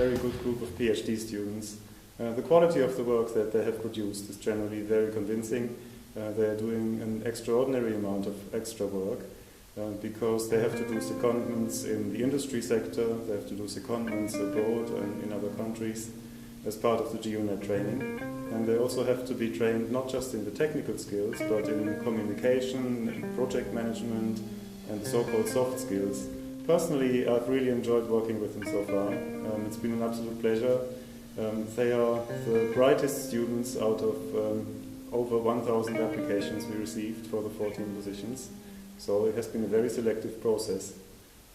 very good group of PhD students. The quality of the work that they have produced is generally very convincing. They are doing an extraordinary amount of extra work because they have to do secondments in the industry sector, they have to do secondments abroad and in other countries as part of the Gionet training. And they also have to be trained not just in the technical skills, but in communication, in project management, and the so-called soft skills. Personally, I've really enjoyed working with them so far. It's been an absolute pleasure. They are the brightest students out of over 1,000 applications we received for the 14 positions. So it has been a very selective process,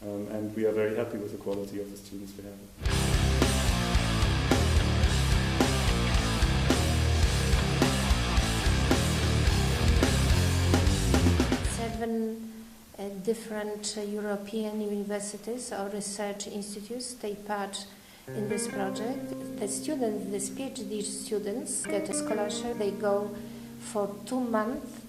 and we are very happy with the quality of the students we have. 7 different European universities or research institutes take part in this project. The students, these PhD students, get a scholarship. They go for 2 months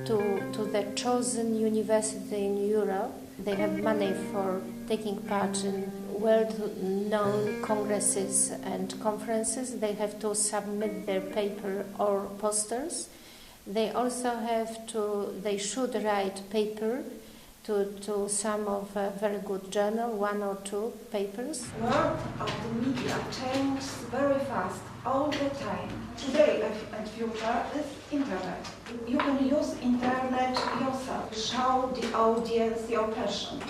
to the chosen university in Europe. They have money for taking part in world-known congresses and conferences. They have to submit their paper or posters. They also they should write paper to some of a very good journal, 1 or 2 papers. World of the media changes very fast, all the time. Today and future is internet. You can use internet yourself. Show the audience your passion,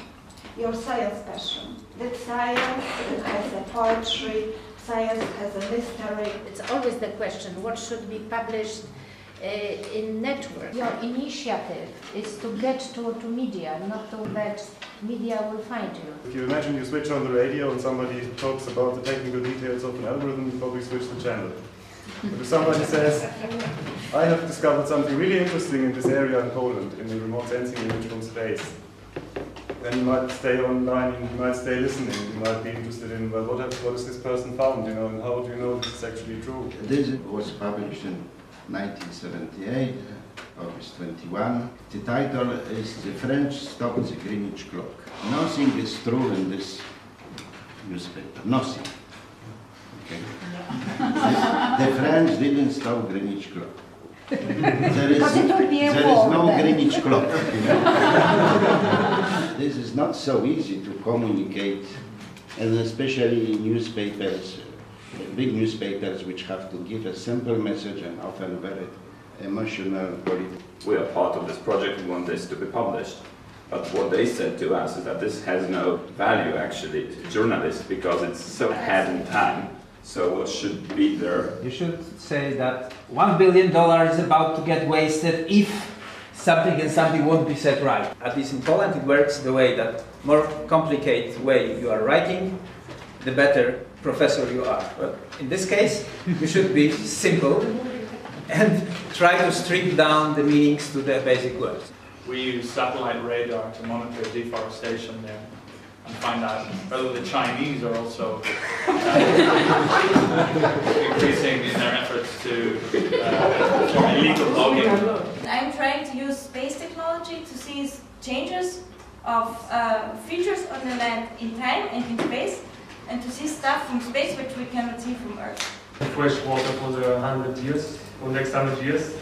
your science passion. That science has a poetry, science has a mystery. It's always the question, what should be published in network. Your initiative is to get to media, not to that media will find you. If you imagine you switch on the radio and somebody talks about the technical details of an algorithm, you probably switch the channel. But if somebody says, I have discovered something really interesting in this area in Poland, in the remote sensing image from space, then you might stay online, you might stay listening, you might be interested in, well, what has this person found, you know, and how do you know this is actually true? This was published in 1978, August 21. The title is The French Stopped the Greenwich Clock. Nothing is true in this newspaper. Nothing. Okay. The French didn't stop Greenwich Clock. There is no Greenwich Clock. This is not so easy to communicate, and especially newspapers. Big newspapers which have to give a simple message and often very emotional, political. We are part of this project, we want this to be published. But what they said to us is that this has no value actually to journalists because it's so ahead in time. So what should be there? You should say that $1 billion is about to get wasted if something won't be said right. At least in Poland it works the way that more complicated way you are writing, the better professor you are. But in this case, you should be simple and try to strip down the meanings to the basic words. We use satellite radar to monitor deforestation there and find out whether the Chinese are also increasing in their efforts to illegal logging. I'm trying to use space technology to see changes of features on the land in time and in space, and to see stuff from space which we cannot see from Earth. Fresh water for the 100 years, or next 100 years,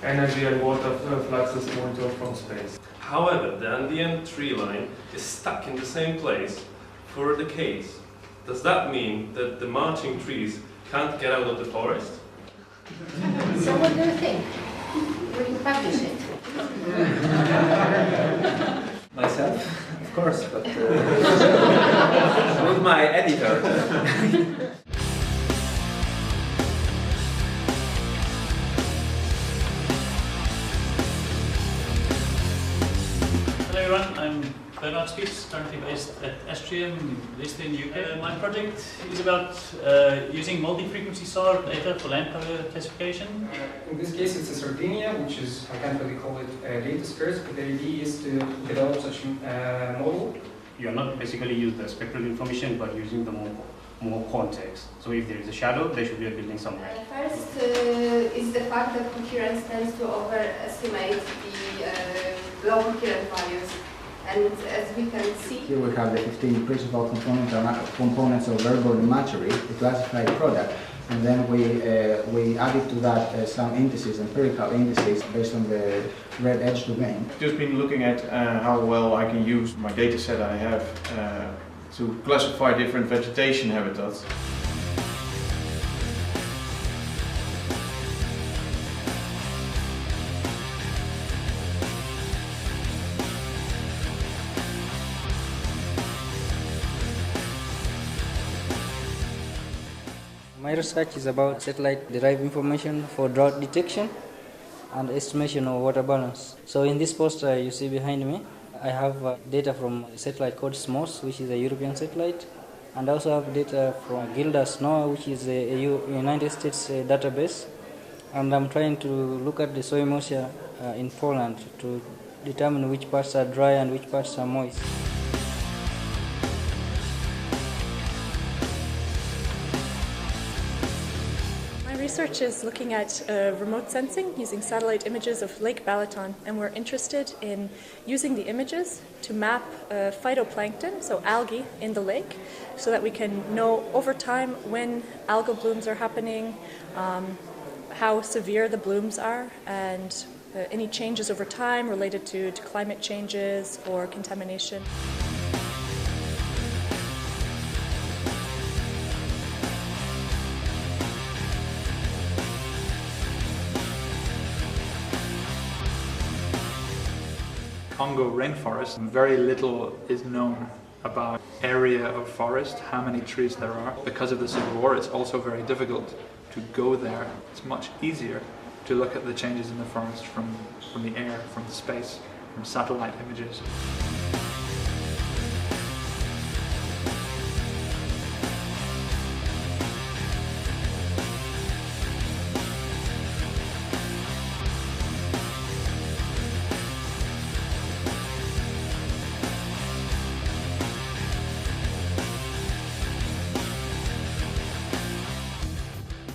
energy and water fluxes monitored from space. However, the Andean tree line is stuck in the same place for decades. Does that mean that the marching trees can't get out of the forest? So what do you think? Will you publish it? Myself, of course, but with my editor. Hello everyone, I'm Bernard Spies, currently based at SGM, based in the UK. My project is about using multi-frequency solar data for land cover classification. In this case it's a Sardinia, which is, I can't really call it data scarce, but the idea is to develop such a model. You are not basically use the spectral information, but using the more context. So if there is a shadow, there should be a building somewhere. First is the fact that coherence tends to overestimate the low coherent values. And as we can see, here we have the 15 principal components of verbal imagery, the classified product, and then we added to that some indices, empirical indices, based on the red edge domain. Just been looking at how well I can use my data set I have to classify different vegetation habitats. My research is about satellite-derived information for drought detection and estimation of water balance. So in this poster you see behind me, I have data from a satellite called SMOS, which is a European satellite, and I also have data from Gildas NOAA, which is a United States database. And I'm trying to look at the soil moisture in Poland to determine which parts are dry and which parts are moist. Research is looking at remote sensing using satellite images of Lake Balaton, and we're interested in using the images to map phytoplankton, so algae, in the lake, so that we can know over time when algal blooms are happening, how severe the blooms are, and any changes over time related to climate changes or contamination. Congo rainforest, very little is known about area of forest, how many trees there are. Because of the civil war, it's also very difficult to go there. It's much easier to look at the changes in the forest from the air, from space, from satellite images.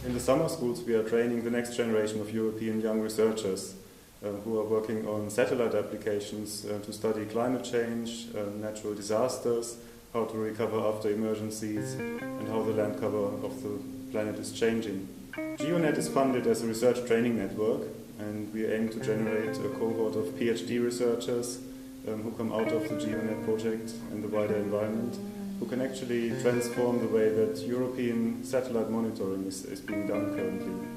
In the summer schools, we are training the next generation of European young researchers who are working on satellite applications to study climate change, natural disasters, how to recover after emergencies, and how the land cover of the planet is changing. Gionet is funded as a research training network, and we aim to generate a cohort of PhD researchers who come out of the Gionet project and the wider environment, who can actually transform the way that European satellite monitoring is being done currently.